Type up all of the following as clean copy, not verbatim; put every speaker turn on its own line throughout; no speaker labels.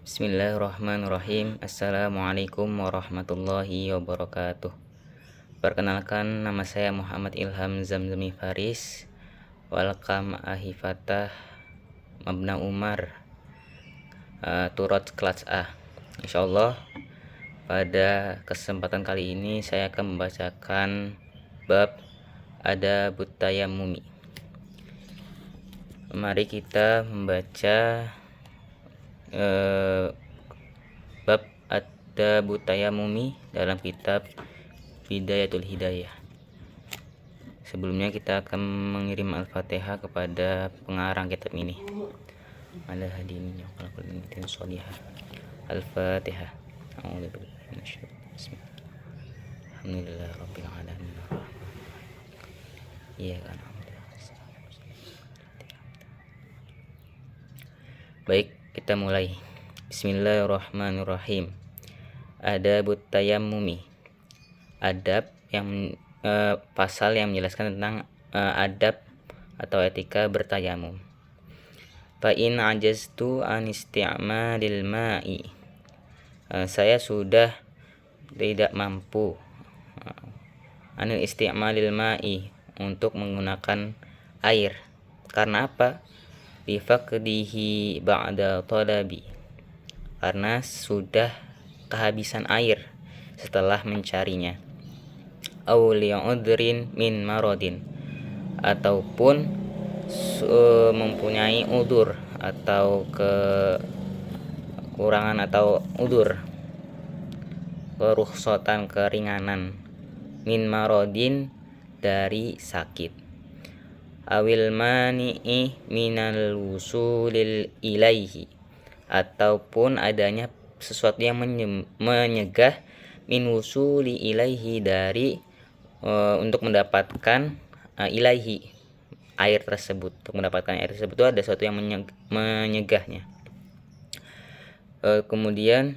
Bismillahirrahmanirrahim. Assalamualaikum warahmatullahi wabarakatuh. Perkenalkan, nama saya Muhammad Ilham Zamzami Faris. Welcome Ahifatah Mabna Umar Turot kelas A. Insyaallah pada kesempatan kali ini saya akan membacakan bab Adabut Tayammumi. Mari kita membaca bab Adabut Tayammumi dalam kitab Bidayatul Hidayah. Sebelumnya kita akan mengirim Al-Fatihah kepada pengarang kitab ini. Ala hadin ya qalaqul mintin sholihah. Al-Fatihah. A'udzubillahi minasyaitonir rajim. Alhamdulillah rabbil alamin. Iya kan. Baik, kita mulai. Bismillahirrahmanirrahim. Adabut tayammumi. Adab yang pasal yang menjelaskan tentang adab atau etika bertayamum. Fa in ajaztu an isti'malil ma'i. Saya sudah tidak mampu anil isti'malil ma'i untuk menggunakan air. Karena apa? Bifaqdihi ba'da talabi, karena sudah kehabisan air setelah mencarinya. Aw li'udhrin min maradin, ataupun mempunyai udur atau kekurangan atau udur, kerukhsatan, keringanan, min maradin, dari sakit, awil mani'i minal wusulil ilaihi, ataupun adanya sesuatu yang menyegah min wusuli ilaihi, dari untuk mendapatkan ilaihi, air tersebut. Untuk mendapatkan air tersebut itu ada sesuatu yang menyegahnya. Kemudian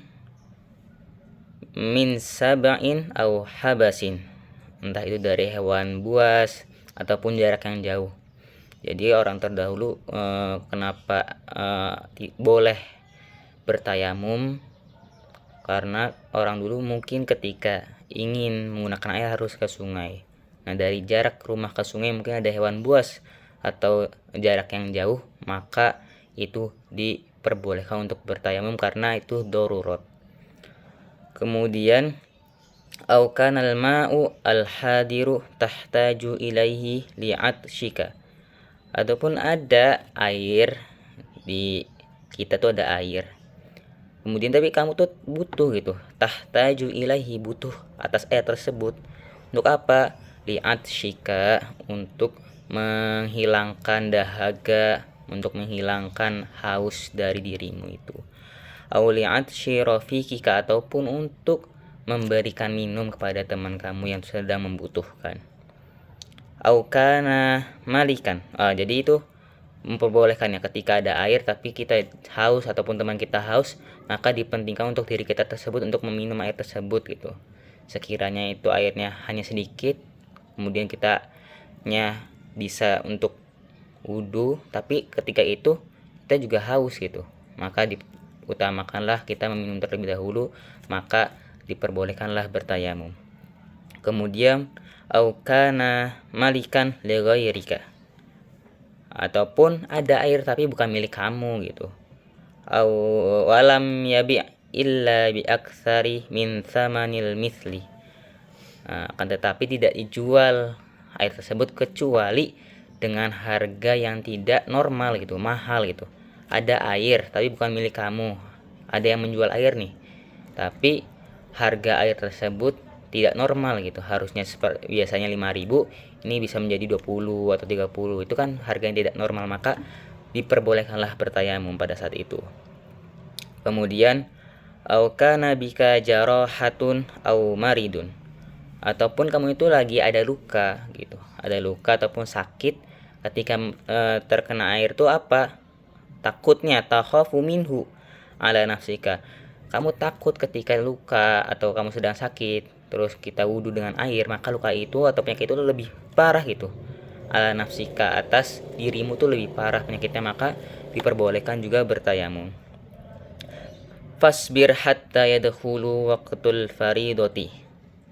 min sab'in au habasin, entah itu dari hewan buas ataupun jarak yang jauh. Jadi orang terdahulu kenapa boleh bertayamum, karena orang dulu mungkin ketika ingin menggunakan air harus ke sungai. Nah, dari jarak rumah ke sungai mungkin ada hewan buas atau jarak yang jauh, maka itu diperbolehkan untuk bertayamum karena itu darurat. Kemudian au kanal ma'u al-hadiru tahtaju ilaihi li'atshika, ataupun ada air di kita tuh, ada air, kemudian tapi kamu tuh butuh gitu, tahtaju ilaihi, butuh atas air tersebut. Untuk apa? Li'atshika, untuk menghilangkan dahaga, untuk menghilangkan haus dari dirimu itu. Au li'atshi rafiqika, ataupun untuk memberikan minum kepada teman kamu yang sedang membutuhkan. Au kana malikan. Jadi itu memperbolehkan ya, ketika ada air tapi kita haus ataupun teman kita haus, maka dipentingkan untuk diri kita tersebut untuk meminum air tersebut gitu. Sekiranya itu airnya hanya sedikit, kemudian kitanya bisa untuk wudu, tapi ketika itu kita juga haus gitu, maka diutamakanlah kita meminum terlebih dahulu, maka diperbolehkanlah bertayamum. Kemudian au kana malikan li ghairika, ataupun ada air tapi bukan milik kamu gitu. Au walam yabi' illa bi aktsari min tsamanil mithli, akan tetapi tidak dijual air tersebut kecuali dengan harga yang tidak normal gitu, mahal gitu. Ada air tapi bukan milik kamu, ada yang menjual air nih, tapi harga air tersebut tidak normal gitu, harusnya biasanya 5.000, ini bisa menjadi 20 atau 30, itu kan harga yang tidak normal, maka diperbolehkanlah bertayamum pada saat itu. Kemudian au kana bika jarahatun au maridun, ataupun kamu itu lagi ada luka gitu, ada luka ataupun sakit, ketika terkena air itu apa? Takutnya takhafu minhu ala nafsika, kamu takut ketika luka atau kamu sedang sakit terus kita wudu dengan air, maka luka itu atau penyakit itu lebih parah gitu, ala nafsika, atas dirimu tuh lebih parah penyakitnya, maka diperbolehkan juga bertayamum. Fasbir hatta yadkhulu waqtul faridoti.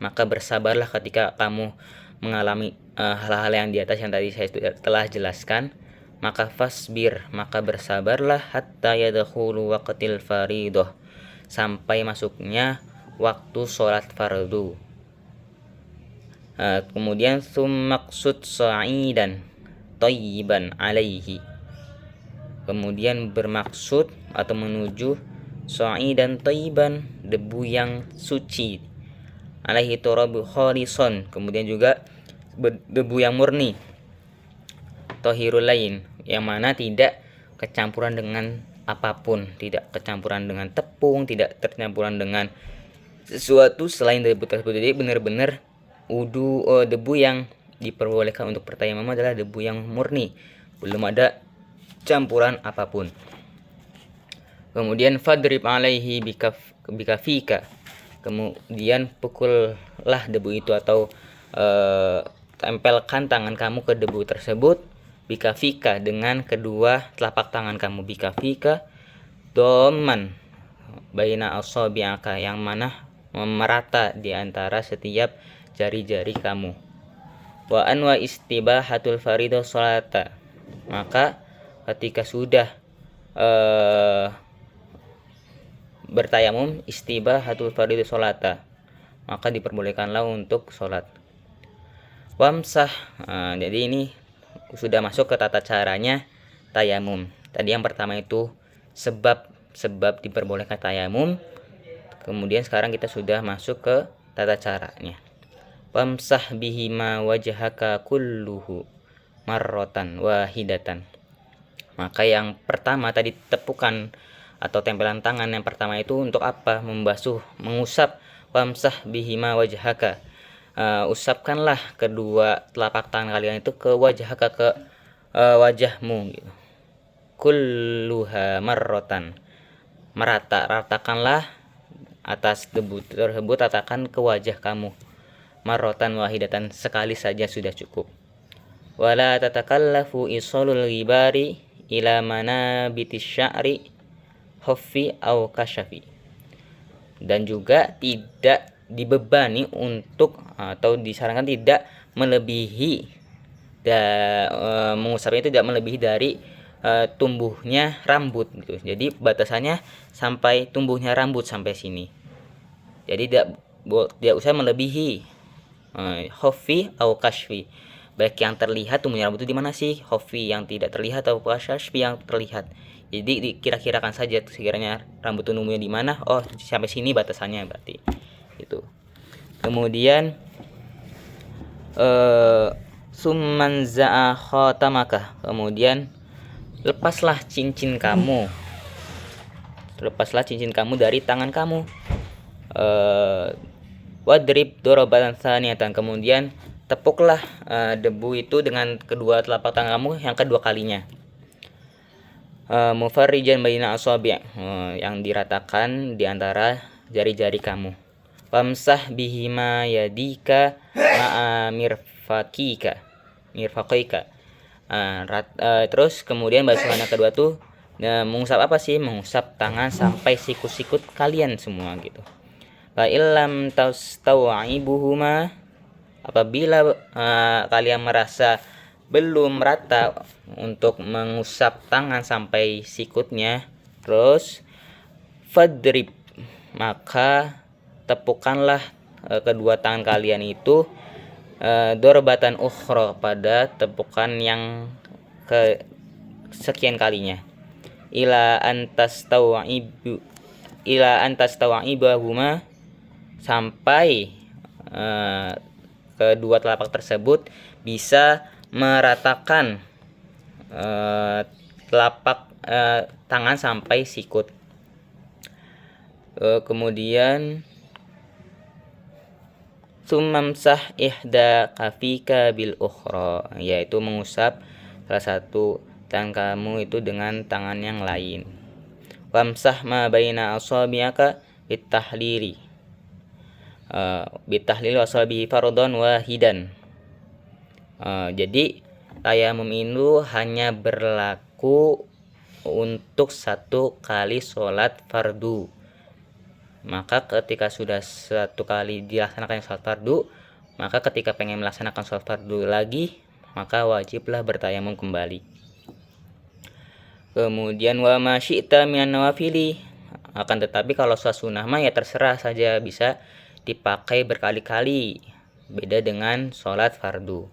Maka bersabarlah ketika kamu mengalami hal-hal yang di atas yang tadi saya telah jelaskan. Maka fasbir, maka bersabarlah hatta yadkhulu waqtil faridoh, sampai masuknya waktu sholat fardu. Kemudian summaksud sa'idan thayyiban alaihi. Kemudian bermaksud atau menuju sa'idan thayyiban, debu yang suci, alaihi turabu khalison, kemudian juga debu yang murni, tahirul lain, yang mana tidak kecampuran dengan apapun, tidak kecampuran dengan tepung, tidak tercampuran dengan sesuatu selain debu tersebut. Jadi benar-benar debu yang diperbolehkan untuk pertayamum adalah debu yang murni, belum ada campuran apapun. Kemudian fadrib alaihi bikafika, kemudian pukullah debu itu atau tempelkan tangan kamu ke debu tersebut, bikafika, dengan kedua telapak tangan kamu, bikafika doman baina asabi'aka, yang mana merata di antara setiap jari-jari kamu. Wa anwa istibahatul faridah sholata, maka ketika sudah bertayamum, istibahatul faridah sholata, maka diperbolehkanlah untuk sholat. Wamsah, jadi ini sudah masuk ke tata caranya tayamum. Tadi yang pertama itu sebab diperbolehkan tayamum. Kemudian sekarang kita sudah masuk ke tata caranya. Wamsah bihima wajhaka kulluhu marrotan wahidatan. Maka yang pertama tadi tepukan atau tempelan tangan yang pertama itu untuk apa? Membasuh, mengusap. Wamsah bihima wajhaka, usapkanlah kedua telapak tangan kalian itu ke wajhaka, ke wajahmu gitu. Kulluha marrotan, ratakanlah atas debu tersebut, ratakan ke wajah kamu. Marrotan wahidatan, sekali saja sudah cukup. Wala tatakallafu isolul ghibari ila manabitis sya'ri khaffi au kasyafi. Dan juga tidak dibebani untuk, atau disarankan tidak melebihi mengusapnya itu tidak melebihi dari tumbuhnya rambut gitu. Jadi batasannya sampai tumbuhnya rambut sampai sini. Jadi tidak usah melebihi khaffi au kasfi, baik yang terlihat tumbuhnya rambut itu di mana sih, khaffi yang tidak terlihat atau kasfi yang terlihat. Jadi dikira-kirakan saja sekiranya rambut tumbuhnya di mana, oh sampai sini batasannya berarti itu. Kemudian summan za'a khatamaka, kemudian lepaslah cincin kamu dari tangan kamu. Wadrib dorobatan tsaniyatan, kemudian tepuklah debu itu dengan kedua telapak tangan kamu yang kedua kalinya. Mufarrijan baina asabi', yang diratakan di antara jari-jari kamu. Wamsah bihima yadika ma'a mirfaqika. Terus kemudian basuhan yang kedua tuh mengusap apa sih? Mengusap tangan sampai sikut-sikut kalian semua gitu. Fa illam tastawibuhuma, apabila kalian merasa belum rata untuk mengusap tangan sampai sikutnya, terus fadrib, maka tepukanlah kedua tangan kalian itu dorbatan ukhra, pada tepukan yang ke sekian kalinya, ila antastawa'ibahuma, sampai kedua telapak tersebut bisa meratakan telapak tangan sampai sikut. Kemudian summamsah ihda kafika bil ukhra, yaitu mengusap salah satu tangan kamu itu dengan tangan yang lain. Wamsah ma baina asabi'aka bitahlili wasabi fardhon wahidan. Jadi tayamum itu hanya berlaku untuk satu kali sholat fardu. Maka ketika sudah satu kali dilaksanakan sholat fardu, maka ketika pengen melaksanakan sholat fardu lagi, maka wajiblah bertayamum kembali. Kemudian wa ma syi'ta minan nawafili, akan tetapi kalau sholat sunnah mah ya terserah saja, bisa dipakai berkali-kali, beda dengan sholat fardu.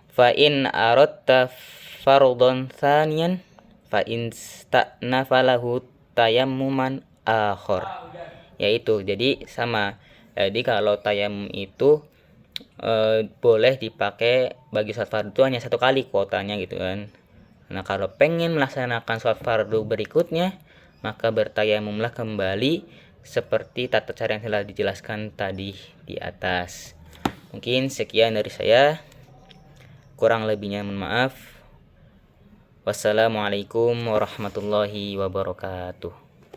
Fa in aradta fardhon tsaniyan fa in sta'nafa lahu tayammuman akhar, yaitu jadi sama. Jadi kalau tayamum itu boleh dipakai bagi sholat fardu hanya satu kali kuotanya gitu kan. Nah kalau pengen melaksanakan sholat fardu berikutnya, maka bertayamumlah kembali seperti tata cara yang telah dijelaskan tadi di atas. Mungkin sekian dari saya, kurang lebihnya mohon maaf. Wassalamualaikum warahmatullahi wabarakatuh.